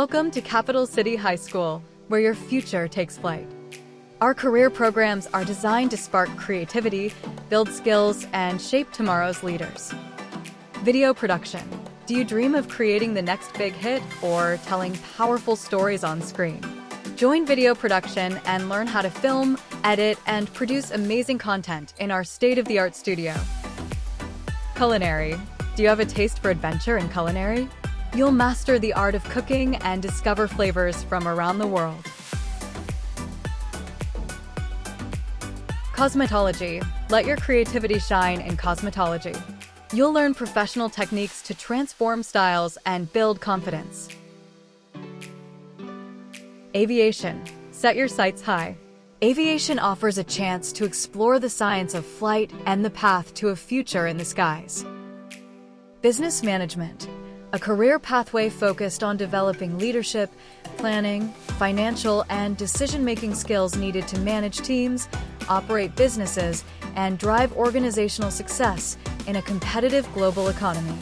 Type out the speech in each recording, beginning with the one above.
Welcome to Capital City High School, where your future takes flight. Our career programs are designed to spark creativity, build skills, and shape tomorrow's leaders. Video production. Do you dream of creating the next big hit or telling powerful stories on screen? Join video production and learn how to film, edit, and produce amazing content in our state-of-the-art studio. Culinary. Do you have a taste for adventure in culinary? You'll master the art of cooking and discover flavors from around the world. Cosmetology. Let your creativity shine in cosmetology. You'll learn professional techniques to transform styles and build confidence. Aviation. Set your sights high. Aviation offers a chance to explore the science of flight and the path to a future in the skies. Business management. A career pathway focused on developing leadership, planning, financial, and decision-making skills needed to manage teams, operate businesses, and drive organizational success in a competitive global economy.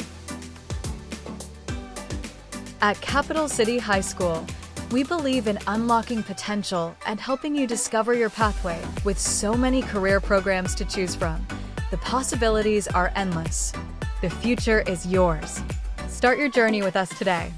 At Capital City High School, we believe in unlocking potential and helping you discover your pathway. With so many career programs to choose from, the possibilities are endless. The future is yours. Start your journey with us today.